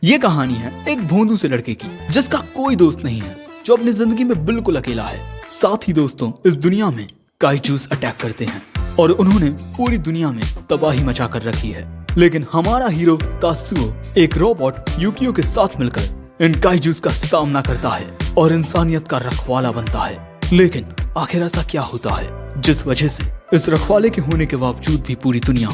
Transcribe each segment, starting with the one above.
ये कहानी है एक भोंदू से लड़के की जिसका कोई दोस्त नहीं है, जो अपनी जिंदगी में बिल्कुल अकेला है। साथ ही दोस्तों, इस दुनिया में काइजूस अटैक करते हैं और उन्होंने पूरी दुनिया में तबाही मचा कर रखी है। लेकिन हमारा हीरो तात्सुओ एक रोबोट यूकियो के साथ मिलकर इन काइजूस का सामना करता है और इंसानियत का रखवाला बनता है। लेकिन आखिर ऐसा क्या होता है जिस वजह से इस रखवाले के होने के बावजूद भी पूरी दुनिया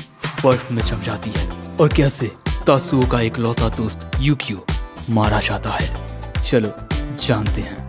बर्फ में जम जाती है, और कैसे तात्सुओ का एक लौता दोस्त यूकियो मारा जाता है। चलो जानते हैं।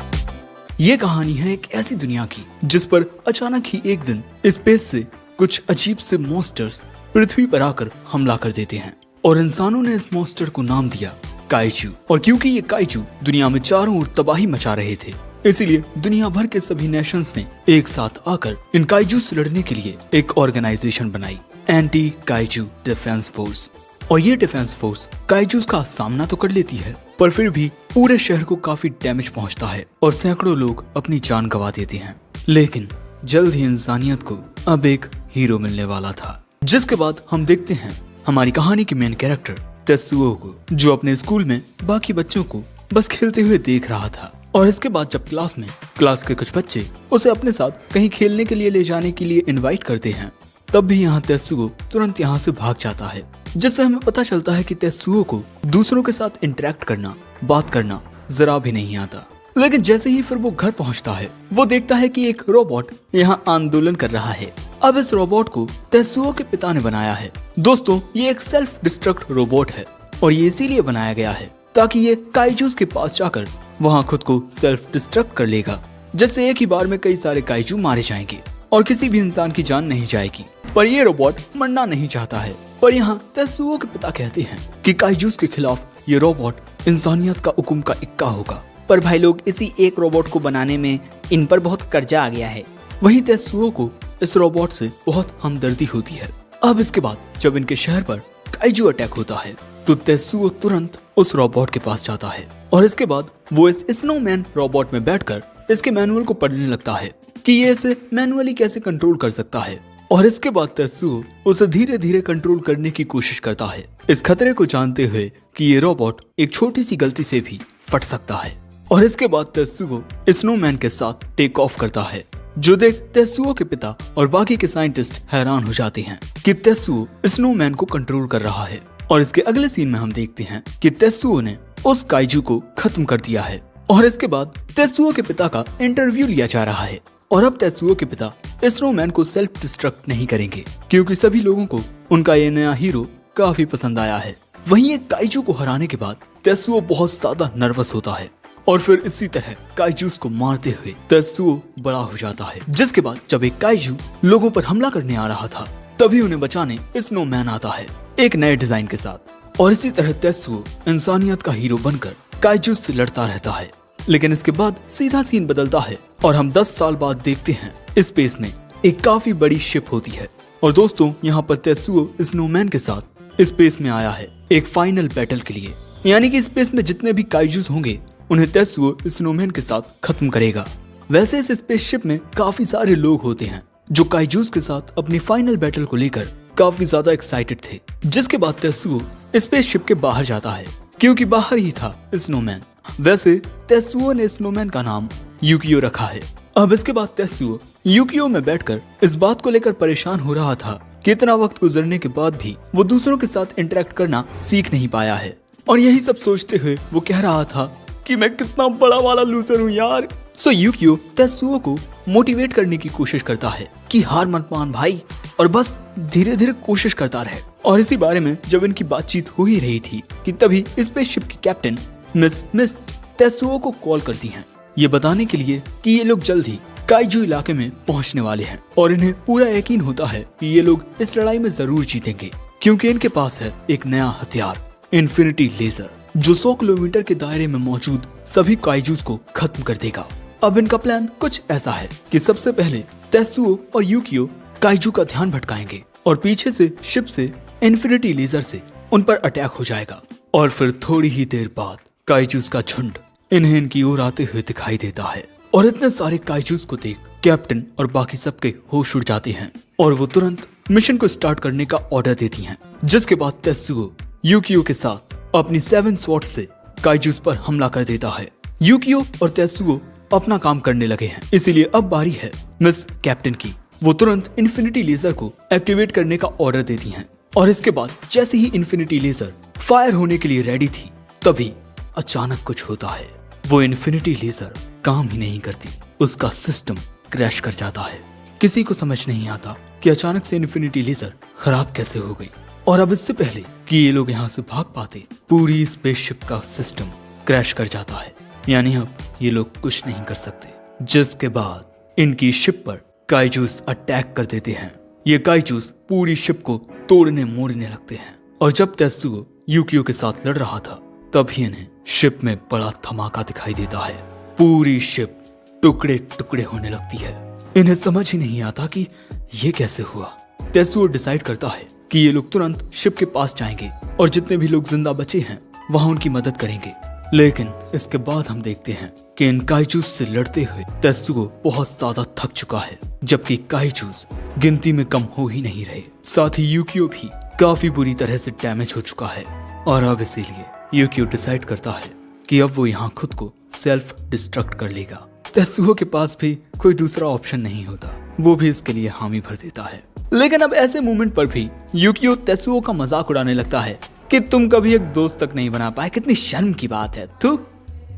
ये कहानी है एक ऐसी दुनिया की जिस पर अचानक ही एक दिन स्पेस से कुछ अजीब से मॉन्स्टर्स पृथ्वी पर आकर हमला कर देते हैं और इंसानों ने इस मॉन्स्टर को नाम दिया काइजू। और क्योंकि ये काइजू दुनिया में चारों ओर तबाही मचा रहे थे, इसीलिए दुनिया भर के सभी नेशंस ने एक साथ आकर इन काइजू से लड़ने के लिए एक ऑर्गेनाइजेशन बनाई, एंटी काइजू डिफेंस फोर्स। और ये डिफेंस फोर्स काइजूस का सामना तो कर लेती है, पर फिर भी पूरे शहर को काफी डैमेज पहुंचता है और सैकड़ों लोग अपनी जान गंवा देते हैं। लेकिन जल्द ही इंसानियत को अब एक हीरो मिलने वाला था, जिसके बाद हम देखते हैं हमारी कहानी के मेन कैरेक्टर तात्सुओ को, जो अपने स्कूल में बाकी बच्चों को बस खेलते हुए देख रहा था। और इसके बाद जब क्लास के कुछ बच्चे उसे अपने साथ कहीं खेलने के लिए ले जाने के लिए इनवाइट करते हैं, तब भी यहाँ तात्सुओ तुरंत यहाँ से भाग जाता है, जिससे हमें पता चलता है कि तात्सुओ को दूसरों के साथ इंटरेक्ट करना, बात करना जरा भी नहीं आता। लेकिन जैसे ही फिर वो घर पहुँचता है, वो देखता है कि एक रोबोट यहाँ आंदोलन कर रहा है। अब इस रोबोट को तात्सुओ के पिता ने बनाया है। दोस्तों, ये एक सेल्फ डिस्ट्रक्ट रोबोट है और ये इसीलिए बनाया गया है ताकि ये काइजूस के पास जाकर वहाँ खुद को सेल्फ डिस्ट्रक्ट कर लेगा, जिससे एक ही बार में कई सारे काइजू मारे जाएंगे और किसी भी इंसान की जान नहीं जाएगी। पर ये रोबोट मरना नहीं चाहता है। पर यहाँ तात्सुओ के पिता कहते हैं कि काइजूस के खिलाफ ये रोबोट इंसानियत का हुक्म का इक्का होगा। पर भाई लोग, इसी एक रोबोट को बनाने में इन पर बहुत कर्जा आ गया है। वहीं तात्सुओ को इस रोबोट से बहुत हमदर्दी होती है। अब इसके बाद जब इनके शहर पर काइजू अटैक होता है, तो तात्सुओ तुरंत उस रोबोट के पास जाता है और इसके बाद वो इस स्नोमैन रोबोट में बैठकर इसके मैनुअल को पढ़ने लगता है कि ये इसे मैनुअली कैसे कंट्रोल कर सकता है। और इसके बाद तात्सुओ उसे धीरे धीरे कंट्रोल करने की कोशिश करता है, इस खतरे को जानते हुए कि ये रोबोट एक छोटी सी गलती से भी फट सकता है। और इसके बाद तात्सुओ स्नोमैन के साथ टेक ऑफ करता है, जो देख तात्सुओ के पिता और बाकी के साइंटिस्ट हैरान हो जाते हैं कि तात्सुओ स्नोमैन को कंट्रोल कर रहा है। और इसके अगले सीन में हम देखते हैं कि तात्सुओ ने उस काइजू को खत्म कर दिया है। और इसके बाद तात्सुओ के पिता का इंटरव्यू लिया जा रहा है और अब तात्सुओ के पिता स्नोमैन को सेल्फ डिस्ट्रक्ट नहीं करेंगे, क्योंकि सभी लोगों को उनका ये नया हीरो काफी पसंद आया है। वहीं एक काइजू को हराने के बाद तात्सुओ बहुत ज्यादा नर्वस होता है और फिर इसी तरह काइजूस को मारते हुए तात्सुओ बड़ा हो जाता है। जिसके बाद जब एक काइजू लोगों पर हमला करने आ रहा था, तभी उन्हें बचाने स्नोमैन आता है एक नए डिजाइन के साथ। और इसी तरह तात्सुओ इंसानियत का हीरो बनकर काइजूस से लड़ता रहता है। लेकिन इसके बाद सीधा सीन बदलता है और हम 10 साल बाद देखते हैं स्पेस में एक काफी बड़ी शिप होती है। और दोस्तों, यहाँ पर तात्सुओ स्नोमैन के साथ स्पेस में आया है एक फाइनल बैटल के लिए, यानी कि स्पेस में जितने भी काइजूस होंगे उन्हें तात्सुओ स्नोमैन के साथ खत्म करेगा। वैसे इस स्पेसशिप में काफी सारे लोग होते हैं जो काइजूस के साथ अपनी फाइनल बैटल को लेकर काफी ज्यादा एक्साइटेड थे। जिसके बाद तात्सुओ स्पेसशिप के बाहर जाता है, क्योंकि बाहर ही था स्नोमैन। वैसे तात्सुओ ने स्नोमैन का नाम यूकियो रखा है। अब इसके बाद तात्सुओ यूकियो में बैठकर इस बात को लेकर परेशान हो रहा था कि इतना वक्त गुजरने के बाद भी वो दूसरों के साथ इंटरेक्ट करना सीख नहीं पाया है। और यही सब सोचते हुए वो कह रहा था कि मैं कितना बड़ा वाला लूजर हूँ यार। सो यूकियो तात्सुओ को मोटिवेट करने की कोशिश करता है कि हार मत मान भाई, और बस धीरे धीरे कोशिश करता रहे। और इसी बारे में जब इनकी बातचीत हो ही रही थी कि तभी स्पेसशिप की कैप्टन मिस तात्सुओ को कॉल करती हैं, ये बताने के लिए कि ये लोग जल्द ही काइजू इलाके में पहुंचने वाले हैं। और इन्हें पूरा यकीन होता है कि ये लोग इस लड़ाई में जरूर जीतेंगे, क्योंकि इनके पास है एक नया हथियार, इन्फिनिटी लेजर, जो 100 किलोमीटर के दायरे में मौजूद सभी काइजूस को खत्म कर देगा। अब इनका प्लान कुछ ऐसा है कि सबसे पहले तात्सुओ और यूकियो काइजू का ध्यान भटकाएंगे और पीछे से शिप से इन्फिनिटी लेजर से उन पर अटैक हो जाएगा। और फिर थोड़ी ही देर बाद काइजूस का झुंड इन्हें इनकी ओर आते हुए दिखाई देता है। और इतने सारे काइजूस को देख कैप्टन और बाकी सबके होश उड़ जाते हैं और वो तुरंत मिशन को स्टार्ट करने का ऑर्डर देती हैं। जिसके बाद तात्सुओ यूकियो के साथ अपनी 7 स्वॉर्ड से काइजूस पर हमला कर देता है। यूकियो और तेत्सुओ अपना काम करने लगे हैं, इसीलिए अब बारी है मिस कैप्टन की। वो तुरंत इन्फिनिटी लेजर को एक्टिवेट करने का ऑर्डर देती हैं और इसके बाद जैसे ही इन्फिनिटी लेजर फायर होने के लिए रेडी थी, तभी अचानक कुछ होता है। वो इन्फिनिटी लेजर काम ही नहीं करती, उसका सिस्टम क्रैश कर जाता है। किसी को समझ नहीं आता कि अचानक से इन्फिनिटी लेजर खराब कैसे हो गई। और अब इससे पहले कि ये लोग यहाँ से भाग पाते, पूरी स्पेसशिप का सिस्टम क्रैश कर जाता है, यानी अब ये लोग कुछ नहीं कर सकते। जिसके बाद इनकी शिप पर काइजूस अटैक कर देते हैं। ये काइजूस पूरी शिप को तोड़ने मोड़ने लगते हैं और जब तेत्सुओ यूकियो के साथ लड़ रहा था, तभी इन्हें शिप में बड़ा धमाका दिखाई देता है। पूरी शिप टुकड़े टुकड़े होने लगती है। इन्हें समझ ही नहीं आता कि ये कैसे हुआ। तेत्सुओ डिसाइड करता है कि ये लोग तुरंत शिप के पास जाएंगे और जितने भी लोग जिंदा बचे हैं वहां उनकी मदद करेंगे। लेकिन इसके बाद हम देखते हैं कि इन काइजूस से लड़ते हुए तेत्सुओ बहुत ज्यादा थक चुका है, जबकि काइजूस गिनती में कम हो ही नहीं रहे। साथ ही यूकियो भी काफी बुरी तरह से डैमेज हो चुका है और अब इसीलिए यूकियो डिसाइड करता है कि अब वो यहाँ खुद को सेल्फ डिस्ट्रक्ट कर लेगा। तेत्सुओ के पास भी कोई दूसरा ऑप्शन नहीं होता, वो भी इसके लिए हामी भर देता है। लेकिन अब ऐसे मोमेंट पर भी यूकियो तेत्सुओ का मजाक उड़ाने लगता है कि तुम कभी एक दोस्त तक नहीं बना पाए, कितनी शर्म की बात है तू।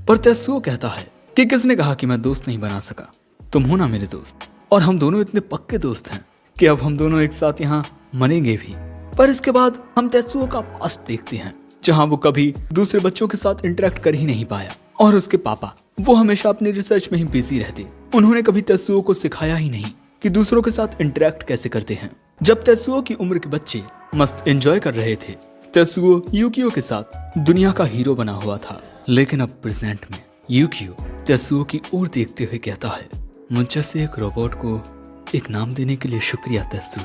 पर तेत्सुओ कहता है कि किसने कहा कि मैं दोस्त नहीं बना सका, तुम हो ना मेरे दोस्त, और हम दोनों इतने पक्के दोस्त हैं कि अब हम दोनों एक साथ यहाँ मरेंगे भी। पर इसके बाद हम तेत्सुओ का पास्ट देखते हैं, जहाँ वो कभी दूसरे बच्चों के साथ इंटरेक्ट कर ही नहीं पाया और उसके पापा वो हमेशा अपने रिसर्च में ही बिजी रहते। उन्होंने कभी तेत्सुओ को सिखाया ही नहीं कि दूसरों के साथ इंटरेक्ट कैसे करते हैं। जब तेत्सुओ की उम्र के बच्चे मस्त एंजॉय कर रहे थे, तेत्सुओ यूकियो के साथ दुनिया का हीरो बना हुआ था। लेकिन अब प्रेजेंट में यूकियो तेत्सुओ की ओर देखते हुए कहता है, मुझ जैसे एक रोबोट को एक नाम देने के लिए शुक्रिया तेत्सुओ।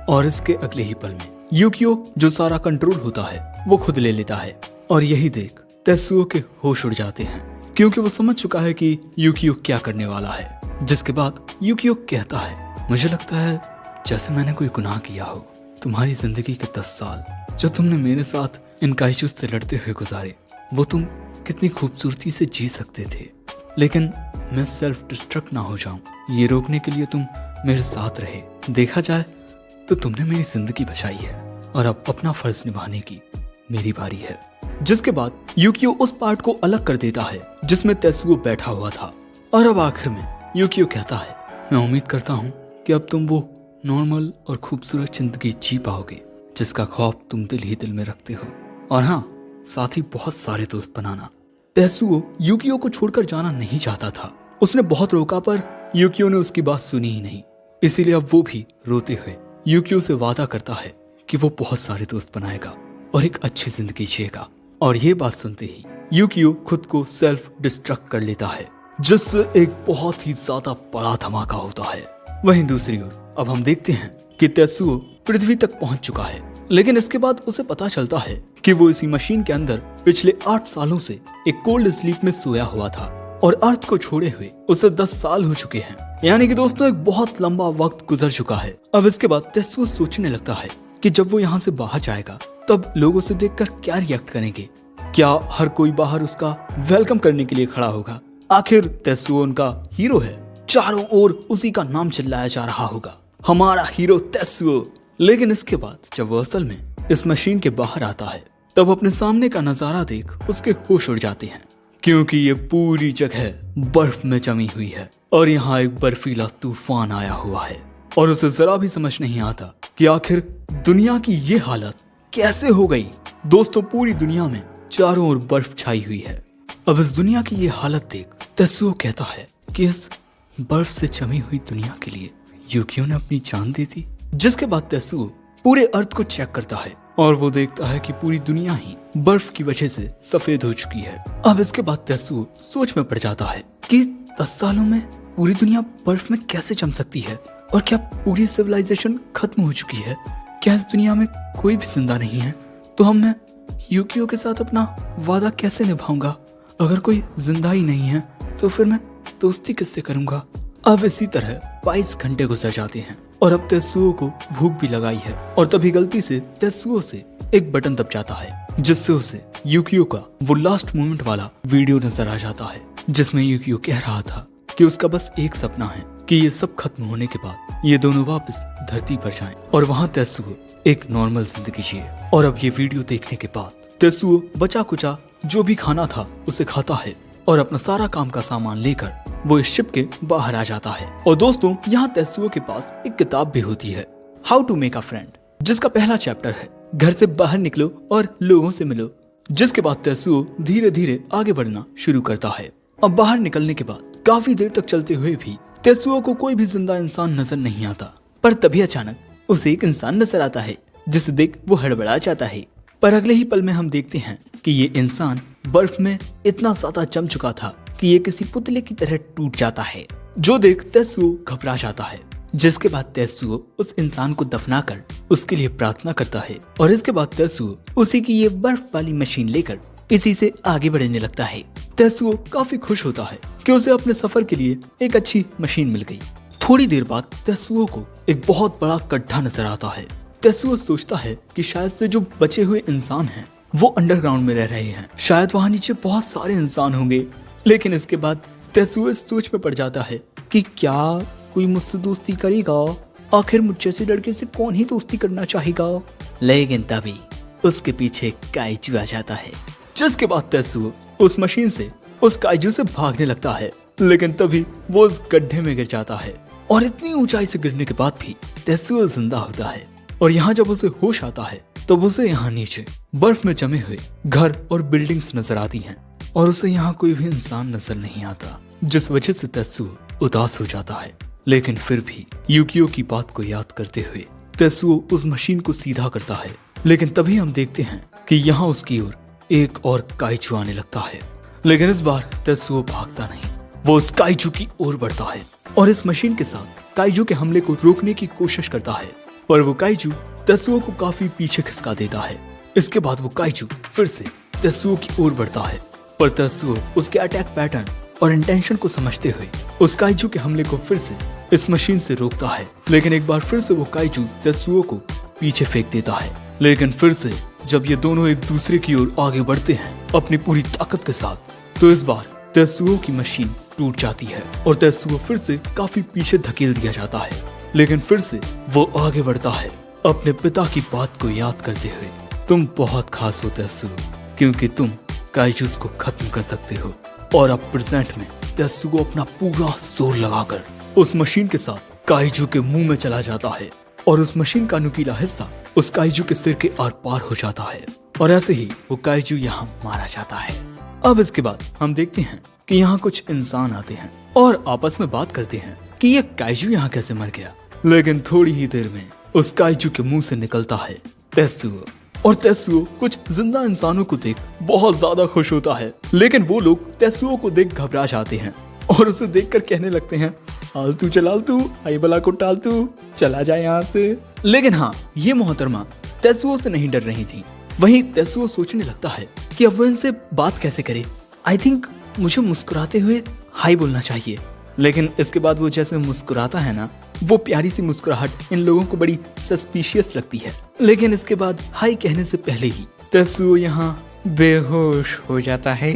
और इसके अगले ही पल में यूकियो जो सारा कंट्रोल होता है वो खुद ले लेता है और यही देख तेत्सुओ के होश उड़ जाते हैं, क्योंकि वो समझ चुका है कि यूकियो क्या करने वाला है। जिसके बाद यूकियो कहता है, मुझे लगता है जैसे मैंने कोई गुनाह किया हो। तुम्हारी जिंदगी के 10 साल जो तुमने मेरे साथ इन काइजूस से लड़ते हुए गुजारे, वो तुम कितनी खूबसूरती से जी सकते थे। लेकिन मैं सेल्फ डिस्ट्रक्ट ना हो जाऊं, ये रोकने के लिए तुम मेरे साथ रहे। देखा जाए तो तुमने मेरी जिंदगी बचाई है और अब अपना फर्ज निभाने की मेरी बारी है। जिसके बाद यूकियो उस पार्ट को अलग कर देता है जिसमें तेत्सुओ बैठा हुआ था और अब आखिर में यूकियो कहता है, मैं उम्मीद करता हूँ कि अब तुम वो नॉर्मल और खूबसूरत जिंदगी जी पाओगे जिसका ख्वाब तुम दिल ही दिल में रखते हो, और हाँ, साथ ही बहुत सारे दोस्त बनाना। तेत्सुओ यूकियो को छोड़कर जाना नहीं चाहता था। उसने बहुत रोका पर यूकियो ने उसकी बात सुनी ही नहीं। इसीलिए अब वो भी रोते हुए यूकियो से वादा करता है कि वो बहुत सारे दोस्त बनाएगा और एक अच्छी जिंदगी जिएगा। और ये बात सुनते ही यूकियो खुद को सेल्फ डिस्ट्रक्ट कर लेता है, जिससे एक बहुत ही ज्यादा बड़ा धमाका होता है। वहीं दूसरी ओर अब हम देखते हैं कि तेत्सुओ पृथ्वी तक पहुंच चुका है, लेकिन इसके बाद उसे पता चलता है कि वो इसी मशीन के अंदर पिछले 8 सालों से एक कोल्ड स्लीप में सोया हुआ था और अर्थ को छोड़े हुए उसे 10 साल हो चुके हैं। यानी कि दोस्तों एक बहुत लंबा वक्त गुजर चुका है। अब इसके बाद तेत्सुओ सोचने लगता है कि जब वो यहाँ से बाहर जाएगा तब लोग उसे देखकर क्या रिएक्ट करेंगे। क्या हर कोई बाहर उसका वेलकम करने के लिए खड़ा होगा? आखिर तेत्सुओ उनका हीरो है, चारों ओर उसी का नाम चिल्लाया जा रहा होगा, हमारा हीरो तेत्सुओ। लेकिन इसके बाद जब वो असल में इस मशीन के बाहर आता है तब अपने सामने का नजारा देख उसके होश उड़ जाते हैं, क्योंकि ये पूरी जगह बर्फ में जमी हुई है और यहाँ एक बर्फीला तूफान आया हुआ है और उसे जरा भी समझ नहीं आता कि आखिर दुनिया की ये हालत कैसे हो गई। दोस्तों पूरी दुनिया में चारों ओर बर्फ छाई हुई है। अब इस दुनिया की ये हालत देख तेत्सुओ कहता है कि इस बर्फ से जमी हुई दुनिया के लिए यूकियो ने अपनी जान दी थी। जिसके बाद तेत्सुओ पूरे अर्थ को चेक करता है और वो देखता है कि पूरी दुनिया ही बर्फ की वजह से सफेद हो चुकी है। अब इसके बाद तेत्सुओ सोच में पड़ जाता है कि 10 सालों में पूरी दुनिया बर्फ में कैसे जम सकती है और क्या पूरी सिविलाइजेशन खत्म हो चुकी है? क्या इस दुनिया में कोई भी जिंदा नहीं है? तो मैं यूकियो के साथ अपना वादा कैसे निभाऊंगा? अगर कोई जिंदा ही नहीं है तो फिर मैं दोस्ती किससे करूंगा? अब इसी तरह 22 घंटे गुजर जाते हैं और अब तेत्सुओ को भूख भी लगाई है और तभी गलती से तेत्सुओ से एक बटन दब जाता है जिससे उसे यूकियो का वो लास्ट मोमेंट वाला वीडियो नजर आ जाता है, जिसमें यूकियो कह रहा था कि उसका बस एक सपना है कि ये सब खत्म होने के बाद ये दोनों वापस धरती पर जाएं और वहाँ तेत्सुओ एक नॉर्मल जिंदगी जिए। और अब ये वीडियो देखने के बाद तेत्सुओ बचा कुचा जो भी खाना था उसे खाता है और अपना सारा काम का सामान लेकर वो इस शिप के बाहर आ जाता है। और दोस्तों, यहाँ तेत्सुओ के पास एक किताब भी होती है, how to make a friend, जिसका पहला चैप्टर है घर से बाहर निकलो और लोगों से मिलो। जिसके बाद तेत्सुओ धीरे धीरे आगे बढ़ना शुरू करता है। अब बाहर निकलने के बाद काफी देर तक चलते हुए भी तेत्सुओ को कोई भी जिंदा इंसान नजर नहीं आता, पर तभी अचानक उसे एक इंसान नजर आता है जिसे देख वो हड़बड़ा जाता है। पर अगले ही पल में हम देखते हैं कि ये इंसान बर्फ में इतना ज्यादा जम चुका था कि ये किसी पुतले की तरह टूट जाता है, जो देख तेत्सुओ घबरा जाता है। जिसके बाद तेत्सुओ उस इंसान को दफनाकर उसके लिए प्रार्थना करता है और इसके बाद तेत्सुओ उसी की ये बर्फ वाली मशीन लेकर इसी से आगे बढ़ने लगता है। तेत्सुओ काफी खुश होता है कि उसे अपने सफर के लिए एक अच्छी मशीन मिल गई। थोड़ी देर बाद तेत्सुओ को एक बहुत बड़ा गड्ढा नजर आता है। तेत्सुओ सोचता है कि शायद से जो बचे हुए इंसान हैं वो अंडरग्राउंड में रह रहे हैं, शायद वहाँ नीचे बहुत सारे इंसान होंगे। लेकिन इसके बाद तेत्सुओ इस सोच में पड़ जाता है कि क्या कोई मुझसे दोस्ती करेगा, आखिर मुझ जैसे लड़के से कौन ही दोस्ती करना चाहेगा। लेकिन तभी उसके पीछे काइजू आ जाता है, जिसके बाद तेत्सुओ उस मशीन से उस काइजू से भागने लगता है। लेकिन तभी वो उस गड्ढे में गिर जाता है और इतनी ऊंचाई से गिरने के बाद भी तेत्सुओ जिंदा होता है। और यहाँ जब उसे होश आता है तब उसे यहाँ नीचे बर्फ में जमे हुए घर और बिल्डिंग्स नजर आती हैं और उसे यहाँ कोई भी इंसान नजर नहीं आता, जिस वजह से तेत्सुओ उदास हो जाता है। लेकिन फिर भी यूकियो की बात को याद करते हुए तेत्सुओ उस मशीन को सीधा करता है। लेकिन तभी हम देखते हैं कि यहाँ उसकी ओर एक और काइजू आने लगता है। लेकिन इस बार तेत्सुओ भागता नहीं, वो उस काइजू की ओर बढ़ता है और इस मशीन के साथ काइजू के हमले को रोकने की कोशिश करता है, पर वो काइजू तेत्सुओ को काफी पीछे खिसका देता है। इसके बाद वो काइजू फिर से तेत्सुओ की ओर बढ़ता है, पर तेत्सुओ उसके अटैक पैटर्न और इंटेंशन को समझते हुए उस काइजू के हमले को फिर से इस मशीन से रोकता है। लेकिन एक बार फिर से वो काइजू तेत्सुओ को पीछे फेंक देता है। लेकिन फिर से जब ये दोनों एक दूसरे की ओर आगे बढ़ते हैं अपनी पूरी ताकत के साथ, तो इस बार तेत्सुओ की मशीन टूट जाती है और तेत्सुओ फिर से काफी पीछे धकेल दिया जाता है। लेकिन फिर से वो आगे बढ़ता है अपने पिता की बात को याद करते हुए। तुम बहुत खास हो तेत्सुओ, क्योंकि तुम काइजूस को खत्म कर सकते हो। और अब प्रेजेंट में तेत्सुओ अपना पूरा जोर लगाकर उस मशीन के साथ काइजू के मुंह में चला जाता है और उस मशीन का नुकीला हिस्सा उस काइजू के सिर के आर पार हो जाता है और ऐसे ही वो काइजू यहाँ मारा जाता है। अब इसके बाद हम देखते हैं कि यहाँ कुछ इंसान आते हैं और आपस में बात करते हैं कि ये काइजू यहाँ कैसे मर गया। लेकिन थोड़ी ही देर में उस काइजू के मुंह से निकलता है तेत्सुओ, और तेत्सुओ कुछ जिंदा इंसानों को देख बहुत ज्यादा खुश होता है। लेकिन वो लोग तेत्सुओ को देख घबरा जाते हैं और उसे देखकर कहने लगते हैं, आलतू चलालतू, आई बला को टालतू, चला जाए यहाँ से। लेकिन हाँ, ये मोहतरमा तेत्सुओ से नहीं डर रही थी। वहीं तेत्सुओ सोचने लगता है कि अब वो इनसे बात कैसे करे। आई थिंक मुझे मुस्कुराते हुए हाई बोलना चाहिए। लेकिन इसके बाद वो जैसे मुस्कुराता है ना, वो प्यारी सी मुस्कुराहट इन लोगों को बड़ी सस्पिशियस लगती है। लेकिन इसके बाद हाई कहने से पहले ही तेत्सुओ यहाँ बेहोश हो जाता है।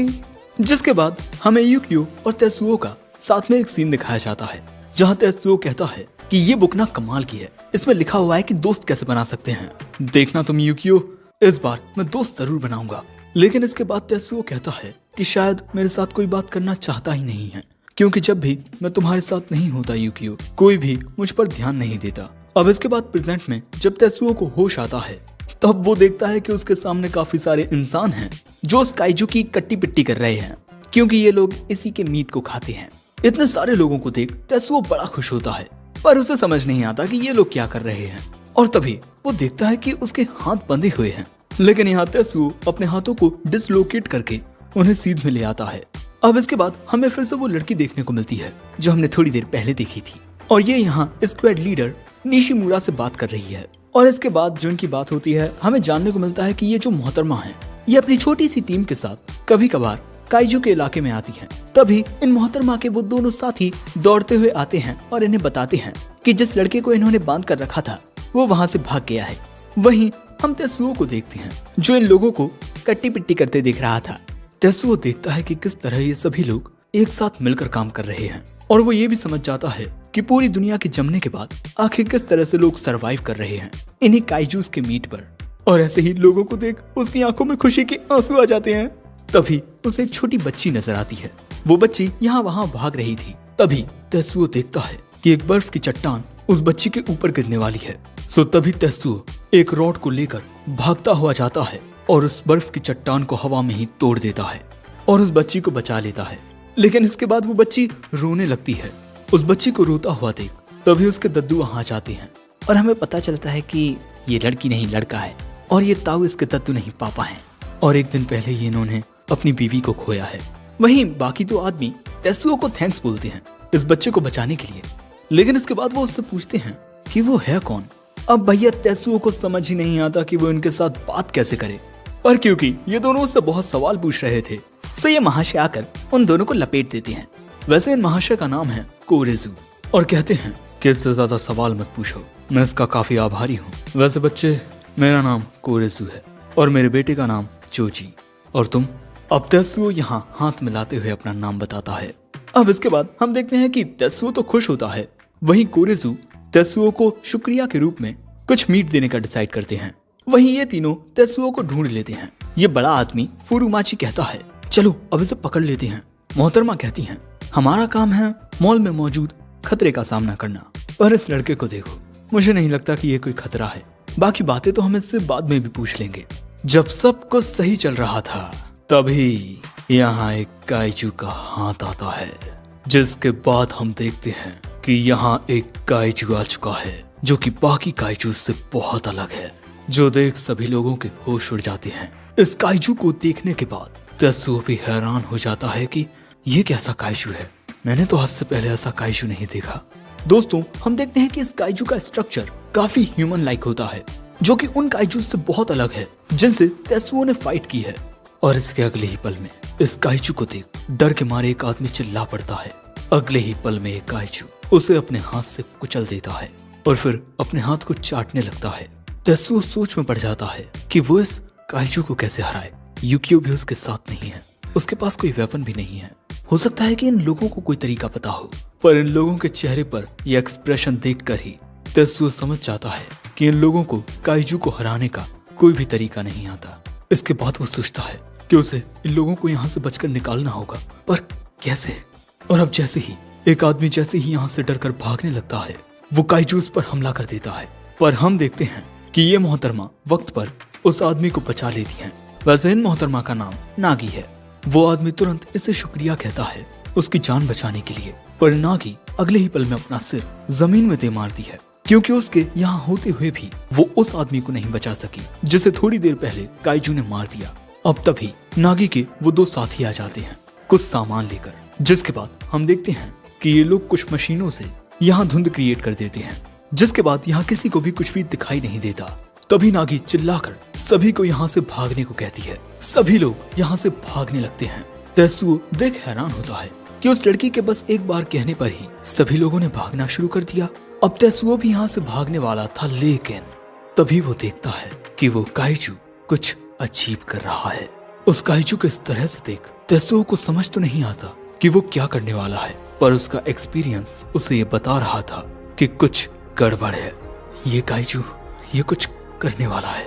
जिसके बाद हमें यूकियो और तेत्सुओ का साथ में एक सीन दिखाया जाता है, जहाँ तेत्सुओ कहता है कि ये बुक ना कमाल की है, इसमें लिखा हुआ है कि दोस्त कैसे बना सकते हैं। देखना तुम यूकियो, इस बार मैं दोस्त जरूर बनाऊंगा। लेकिन इसके बाद तेत्सुओ कहता है कि शायद मेरे साथ कोई बात करना चाहता ही नहीं है, क्योंकि जब भी मैं तुम्हारे साथ नहीं होता यूकियो, कोई भी मुझ पर ध्यान नहीं देता। अब इसके बाद प्रेजेंट में जब तेत्सुओ को होश आता है, तब वो देखता है कि उसके सामने काफी सारे इंसान हैं जो उस काइजू की कट्टी पिट्टी कर रहे हैं, क्योंकि ये लोग इसी के मीट को खाते हैं। इतने सारे लोगों को देख तेत्सुओ बड़ा खुश होता है, पर उसे समझ नहीं आता कि ये लोग क्या कर रहे हैं। और तभी वो देखता है कि उसके हाथ बंधे हुए हैं। लेकिन यहाँ तेत्सुओ अपने हाथों को डिसलोकेट करके उन्हें सीध में ले आता है। अब इसके बाद हमें फिर से वो लड़की देखने को मिलती है जो हमने थोड़ी देर पहले देखी थी, और ये यहाँ स्क्वाड लीडर निशिमुरा से बात कर रही है। और इसके बाद जो इनकी बात होती है, हमें जानने को मिलता है कि ये जो मोहतरमा है, ये अपनी छोटी सी टीम के साथ कभी कभार काइजू के इलाके में आती हैं। तभी इन मोहतरमा के वो दोनों साथी दौड़ते हुए आते हैं और इन्हें बताते हैं कि जिस लड़के को इन्होंने बांध कर रखा था वो वहाँ से भाग गया है। वहीं हम तेत्सुओ को देखते हैं जो इन लोगों को कट्टी पिट्टी करते दिख रहा था। तेत्सुओ देखता है कि किस तरह ये सभी लोग एक साथ मिलकर काम कर रहे हैं और वो ये भी समझ जाता है कि पूरी दुनिया के जमने के बाद आखिर किस तरह से लोग सरवाइव कर रहे हैं इन्हीं काइजूस के मीट पर। और ऐसे ही लोगों को देख उसकी आंखों में खुशी के आंसू आ जाते हैं। तभी उसे एक छोटी बच्ची नजर आती है। वो बच्ची यहाँ वहाँ भाग रही थी। तभी तेत्सुओ देखता है कि एक बर्फ की चट्टान उस बच्ची के ऊपर गिरने वाली है। सो तभी तेत्सुओ एक रॉड को लेकर भागता हुआ जाता है और उस बर्फ की चट्टान को हवा में ही तोड़ देता है और उस बच्ची को बचा लेता है। लेकिन इसके बाद वो बच्ची रोने लगती है। उस बच्ची को रोता हुआ देख तभी उसके दद्दू वहां जाते हैं और हमें पता चलता है कि ये लड़की नहीं लड़का है और ये ताऊ इसके दद्दू नहीं पापा हैं। और एक दिन पहले ये इन्होंने अपनी बीवी को खोया है। वहीं बाकी दो आदमी तेत्सुओ को थैंक्स बोलते हैं इस बच्चे को बचाने के लिए। लेकिन इसके बाद वो उससे पूछते हैं कि वो है कौन। अब भैया तेत्सुओ को समझ ही नहीं आता कि वो इनके साथ बात कैसे करे, पर क्योंकि ये दोनों उससे बहुत सवाल पूछ रहे थे सो ये महाशय आकर उन दोनों को लपेट देते हैं। वैसे इन महाशय का नाम है कोरेजू और कहते हैं कि इससे ज्यादा सवाल मत पूछो, मैं इसका काफी आभारी हूँ। वैसे बच्चे, मेरा नाम कोरेजू है और मेरे बेटे का नाम चोची, और तुम? अब तेत्सुओ यहाँ हाथ मिलाते हुए अपना नाम बताता है। अब इसके बाद हम देखते हैं कि तेत्सुओ तो खुश होता है, वहीं कोरेजू तेत्सुओ को शुक्रिया के रूप में कुछ मीट देने का डिसाइड करते हैं। वहीं ये तीनों तेत्सुओ को ढूंढ लेते हैं। ये बड़ा आदमी फुरुमाची कहता है चलो अब इसे पकड़ लेते हैं। मोहतरमा कहती हैं हमारा काम है मॉल में मौजूद खतरे का सामना करना, पर इस लड़के को देखो, मुझे नहीं लगता कि ये कोई खतरा है। बाकी बातें तो हम इससे बाद में भी पूछ लेंगे। जब सब कुछ सही चल रहा था तभी यहाँ एक काइजू का हाथ आता है, जिसके बाद हम देखते हैं कि यहाँ एक काइजू आ चुका है जो कि बाकी काइजू से बहुत अलग है, जो देख सभी लोगों के होश उड़ जाते हैं। इस काइजू को देखने के बाद तेत्सुओ भी हैरान हो जाता है कि ये कैसा काइजू है, मैंने तो आज से पहले ऐसा काइजू नहीं देखा। दोस्तों, हम देखते हैं कि इस काइजू का स्ट्रक्चर काफी ह्यूमन लाइक होता है, जो कि उन काइजू से बहुत अलग है जिनसे तेत्सुओ ने फाइट की है। और इसके अगले ही पल में इस काइजू को देख डर के मारे एक आदमी चिल्ला पड़ता है। अगले ही पल में एक काइजू उसे अपने हाथ से कुचल देता है और फिर अपने हाथ को चाटने लगता है। तेत्सुओ सोच में पड़ जाता है कि वो इस काइजू को कैसे हराए। यूकियो भी उसके साथ नहीं है, उसके पास कोई वेपन भी नहीं है। हो सकता है कि इन लोगों को कोई तरीका पता हो, पर इन लोगों के चेहरे पर यह एक्सप्रेशन देखकर ही तेत्सुओ समझ जाता है कि इन लोगों को काइजू को हराने का कोई भी तरीका नहीं आता। इसके बाद वो सोचता है कि उसे इन लोगों को यहाँ से बचकर निकालना होगा, पर कैसे? और अब जैसे ही एक आदमी जैसे ही यहाँ से डरकर भागने लगता है, वो काइजू उस पर हमला कर देता है। पर हम देखते हैं कि ये मोहतरमा वक्त पर उस आदमी को बचा लेती हैं। वैसे इन मोहतरमा का नाम नागी है। वो आदमी तुरंत इसे शुक्रिया कहता है उसकी जान बचाने के लिए, पर नागी अगले ही पल में अपना सिर जमीन में दे मारती है, क्योंकि उसके यहाँ होते हुए भी वो उस आदमी को नहीं बचा सकी जिसे थोड़ी देर पहले काइजू ने मार दिया। अब तभी नागी के वो दो साथी आ जाते हैं कुछ सामान लेकर, जिसके बाद हम देखते हैं कि ये लोग कुछ मशीनों से यहाँ धुंध क्रिएट कर देते हैं, जिसके बाद यहाँ किसी को भी कुछ भी दिखाई नहीं देता। तभी नागी चिल्लाकर सभी को यहाँ से भागने को कहती है। सभी लोग यहाँ से भागने लगते हैं। तेत्सुओ देख हैरान होता है कि उस लड़की के बस एक बार कहने पर ही सभी लोगों ने भागना शुरू कर दिया। अब तेत्सुओ भी यहाँ से भागने वाला था, लेकिन तभी वो देखता है कि वो काइजू कुछ अजीब कर रहा है। उस काइजू को इस तरह से देख तेत्सुओ को समझ तो नहीं आता कि वो क्या करने वाला है, पर उसका एक्सपीरियंस उसे ये बता रहा था कि कुछ गड़बड़ है। ये काइजू ये कुछ करने वाला है,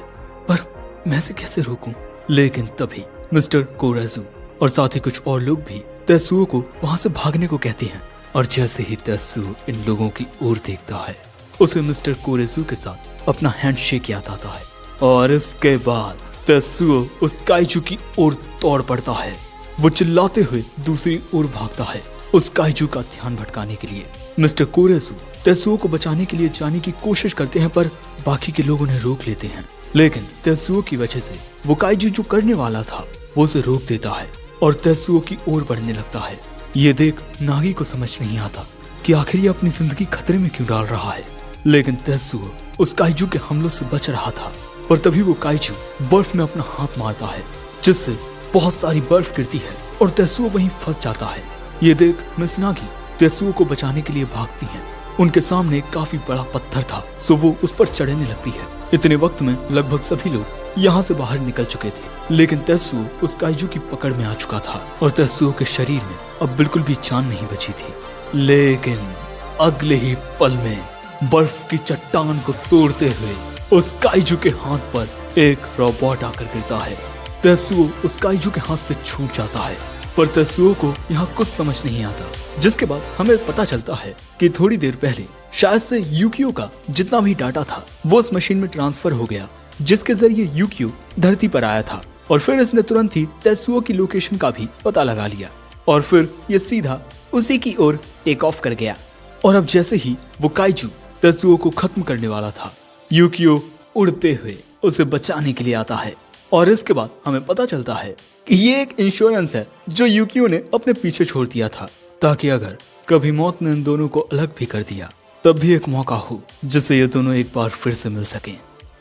पर मैं इसे कैसे रोकूं? लेकिन तभी मिस्टर कोरेजू और साथ ही कुछ और लोग भी तेत्सुओ को वहां से भागने को कहते हैं। और जैसे ही तेत्सुओ इन लोगों की ओर देखता है, उसे मिस्टर कोरेजू के साथ अपना हैंडशेक याद आता है और इसके बाद तेत्सुओ उस काइजू की ओर दौड़ पड़ता है। वो चिल्लाते हुए दूसरी ओर भागता है उस काइजू का ध्यान भटकाने के लिए। मिस्टर कोरेजू तेत्सुओ को बचाने के लिए जाने की कोशिश करते हैं, पर बाकी के लोग उन्हें रोक लेते हैं। लेकिन तेत्सुओ की वजह से वो काइजू जो करने वाला था वो उसे रोक देता है और तेत्सुओ की ओर बढ़ने लगता है। ये देख नागी को समझ नहीं आता कि आखिर ये अपनी जिंदगी खतरे में क्यों डाल रहा है, लेकिन तेत्सुओ उस काइजू के हमलों से बच रहा था। पर तभी वो काइजू बर्फ में अपना हाथ मारता है, जिससे बहुत सारी बर्फ गिरती है और तेत्सुओ वहीं फंस जाता है। ये देख मिस नागी तेत्सुओ को बचाने के लिए भागती हैं। उनके सामने काफी बड़ा पत्थर था, सो वो उस पर चढ़ने लगती है, इतने वक्त में लगभग सभी लोग यहाँ से बाहर निकल चुके थे, लेकिन तेत्सुओ उस काइजू की पकड़ में आ चुका था और तेत्सुओ के शरीर में अब बिल्कुल भी जान नहीं बची थी। लेकिन अगले ही पल में बर्फ की चट्टान को तोड़ते हुए उस काइजू के हाथ पर एक रोबोट आकर गिरता है। तेत्सुओ उस काइजू के हाथ से छूट जाता है, पर तेत्सुओ को यहाँ कुछ समझ नहीं आता, जिसके बाद हमें पता चलता है कि थोड़ी देर पहले शायद से यूकियो का जितना भी डाटा था वो उस मशीन में ट्रांसफर हो गया, जिसके जरिए यूकियो धरती पर आया था और फिर इसने तुरंत ही तेत्सुओ की लोकेशन का भी पता लगा लिया और फिर ये सीधा उसी की ओर टेक ऑफ कर गया। और अब जैसे ही वो काइजू तेत्सुओ को खत्म करने वाला था, यूकियो उड़ते हुए उसे बचाने के लिए आता है और इसके बाद हमें पता चलता है कि ये एक इंश्योरेंस है जो यूकियो ने अपने पीछे छोड़ दिया था, ताकि अगर कभी मौत ने इन दोनों को अलग भी कर दिया तब भी एक मौका हो जिससे ये दोनों एक बार फिर से मिल सकें।